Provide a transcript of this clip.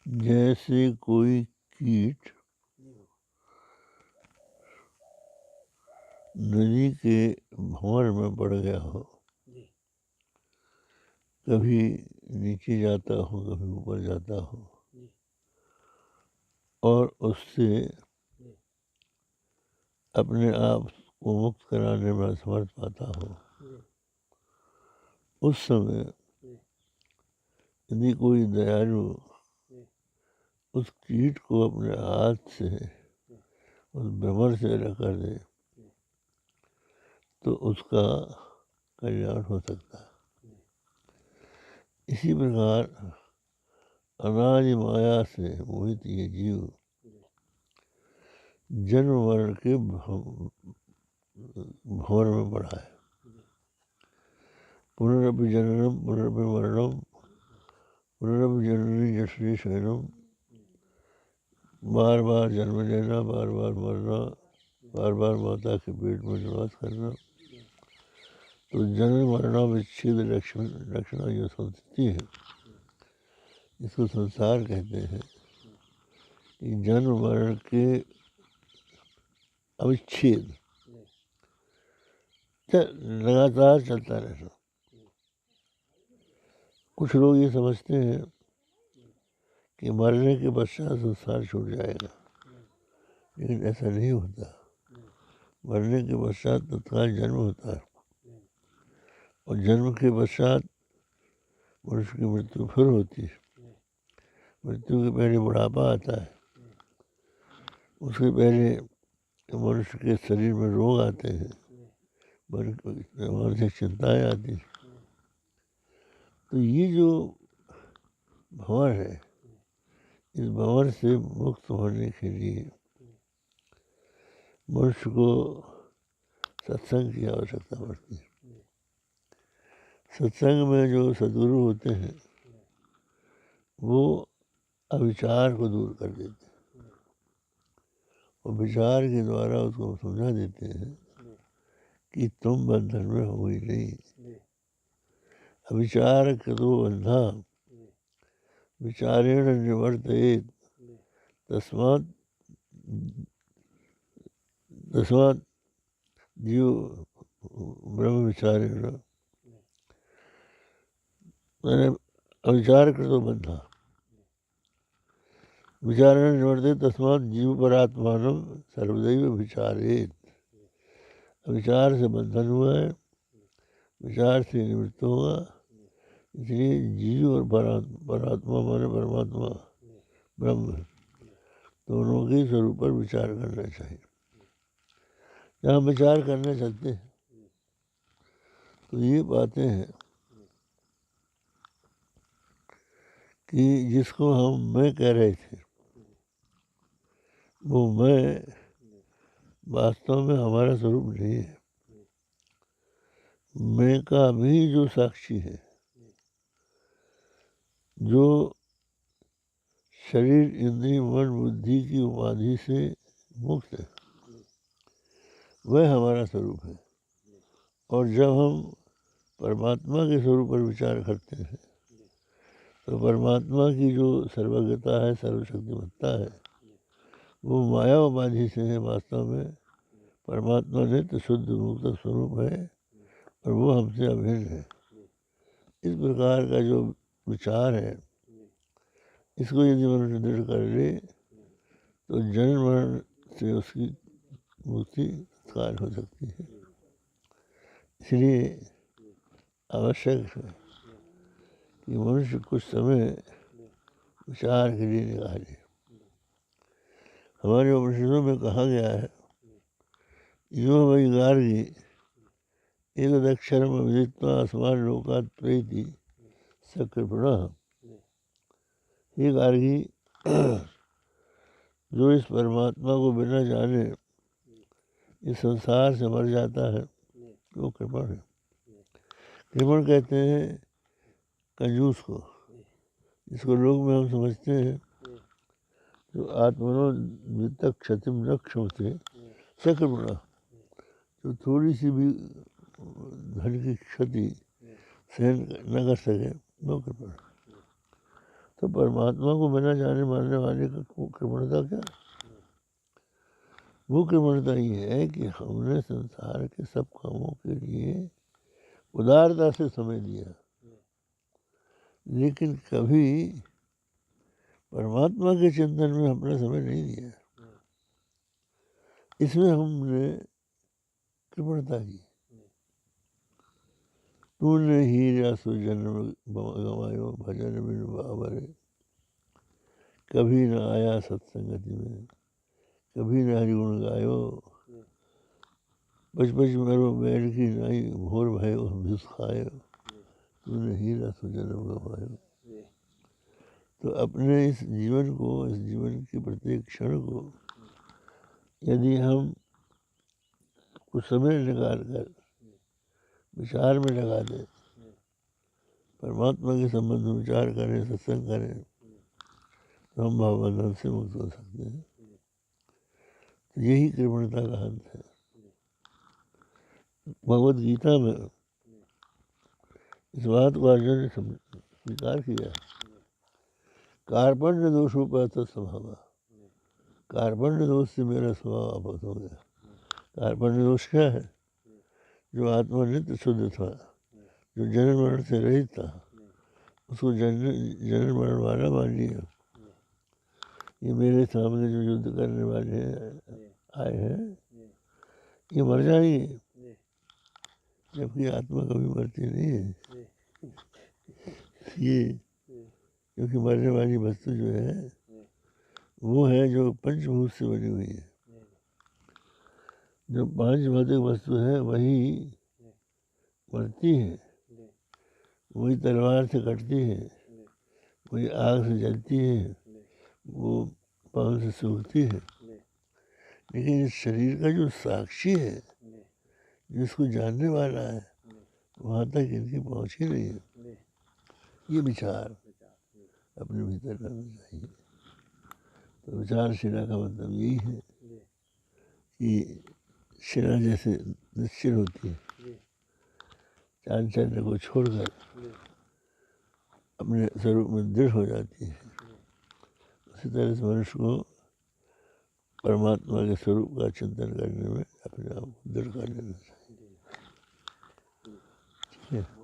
जैसे कोई कीट नदी के भंवर में पड़ गया हो, कभी नीचे जाता हो कभी ऊपर जाता हो, और उससे अपने आप को मुक्त कराने में असमर्थ पाता हो, उस समय यदि कोई दयालु उस कीट को अपने हाथ से उस भंवर से अलग कर दे तो उसका कल्याण हो सकता है। इसी प्रकार अनादि माया से मोहित ये जीव जन्म मरण के भंवर में पड़ा है। पुनरपि जननम पुनरपि मरणम पुनरपि जननी जठरे शयनम, बार बार जन्म लेना, बार बार मरना, बार बार माता के पेट में निवास करना। तो जन्म मरणा विच्छेद लक्षणा जो संस्थिति है, इसको संसार कहते हैं। कि जन्म मरण के अविच्छेद लगातार चलता रहना। कुछ लोग ये समझते हैं कि मरने के पश्चात संसार छूट जाएगा, लेकिन ऐसा नहीं होता। मरने के पश्चात तत्काल जन्म होता है, और जन्म के पश्चात मनुष्य की मृत्यु फिर होती है। मृत्यु के पहले बुढ़ापा आता है, उसके पहले मनुष्य के शरीर में रोग आते हैं, मानसिक चिंताएँ आती हैं। तो ये जो भंवर है, इस भंवर से मुक्त होने के लिए मनुष्य को सत्संग की आवश्यकता पड़ती है। सत्संग में जो सद्गुरु होते हैं वो अविचार को दूर कर देते हैं, और विचार के द्वारा उसको समझा देते हैं कि तुम बंधन में हो ही नहीं। अविचार कृतो बंधा विचारेण निवर्तयेत, तस्मात् जीव ब्रह्म विचारेण। मैंने अविचार कृतो बंधा विचारेण निवर्तयेत, तस्मात् जीव परात्मानं सर्वदैव विचारेत। विचार से बंधन हुआ है, विचार से निवृत्त होगा। इसलिए जीव और परात्मा माने परमात्मा ब्रह्म दोनों के स्वरूप पर विचार करना चाहिए। जहाँ विचार करने चलते हैं तो ये बातें हैं कि जिसको हम मैं कह रहे थे, वो मैं वास्तव में हमारा स्वरूप नहीं है। मैं का भी जो साक्षी है, जो शरीर इंद्रिय मन बुद्धि की उपाधि से मुक्त है, वह हमारा स्वरूप है। और जब हम परमात्मा के स्वरूप पर विचार करते हैं तो परमात्मा की जो सर्वज्ञता है, सर्वशक्तिमत्ता है, वो माया उपाधि से है। वास्तव में परमात्मा नित्य शुद्ध मुक्त स्वरूप है और वो हमसे अभिन्न है। इस प्रकार का जो विचार है, इसको यदि मनुष्य दृढ़ कर ले तो जन्म मरण से उसकी मुक्ति तत्काल हो सकती है। इसलिए आवश्यक है कि मनुष्य कुछ समय विचार के लिए निकाले। हमारे उपनिषदों में कहा गया है, यो वै गार्गी एतदक्षरम अविदित्वा अस्मान् लोकात् प्रैति सकृपणः। ये गार्गी, जो इस परमात्मा को बिना जाने इस संसार से मर जाता है, वो कृपण है। कृपण कहते हैं कंजूस को, जिसको लोग में हम समझते हैं जो आत्मनो वित्तक क्षतिम न क्षमते सकृपणः, जो थोड़ी सी भी धन की क्षति सहन न कर सके वो कृपण। तो परमात्मा को बिना जाने मानने वाले का कृपणता क्या? वो कृपणता ये है कि हमने संसार के सब कामों के लिए उदारता से समय दिया, लेकिन कभी परमात्मा के चिंतन में अपना समय नहीं दिया। इसमें हमने कृपणता की। तूने हीरा सुजन्म गवायो भजन बिन बाबरे, कभी न आया सत्संगति में, कभी न हरिगुण गायो, बच बच मरो बैठ की नाई, भोर भयो भिस खायो, तूने हीरा सुजन्म गवायो। तो अपने इस जीवन को, इस जीवन के प्रत्येक क्षण को यदि हम कुछ समय निकाल कर विचार में लगा दें, परमात्मा के संबंध में विचार करें, सत्संग करें, तो हम भावबंधन से मुक्त हो सकते हैं। तो यही कृपणता का अंत है। भगवद गीता में इस बात को अर्जुन ने स्वीकार किया। कार्पण्य दोषोपहत स्वभाव, कार्पण्य दोष से मेरा स्वभाव आपत हो गया। कार्पण्य दोष क्या है? जो आत्मा नित्य शुद्ध था, जो जन्म मरण से रहित था, उसको जन्म मरण वाला मान लिया। ये मेरे सामने जो युद्ध करने वाले आए हैं, ये मर जाएंगे, जबकि आत्मा कभी मरती नहीं है। ये क्योंकि मरने वाली वस्तु जो है वो है जो पंचभूत से बनी हुई है। जो पांच भौतिक वस्तु है वही मरती है, वही तलवार से कटती है, वही आग से जलती है, वो पाँव से सूखती है। लेकिन इस शरीर का जो साक्षी है, जिसको जानने वाला है, वहाँ तक इनकी पहुँच ही नहीं है। ये विचार अपने भीतर करना चाहिए। तो विचार शिला का मतलब यही है कि शिला जैसे निश्चल होती है, चांचल्य को छोड़कर अपने स्वरूप में दृढ़ हो जाती है, उसी तरह से मनुष्य को परमात्मा के स्वरूप का चिंतन करने में अपने आप को दृढ़ कर लेना चाहिए। ठीक है।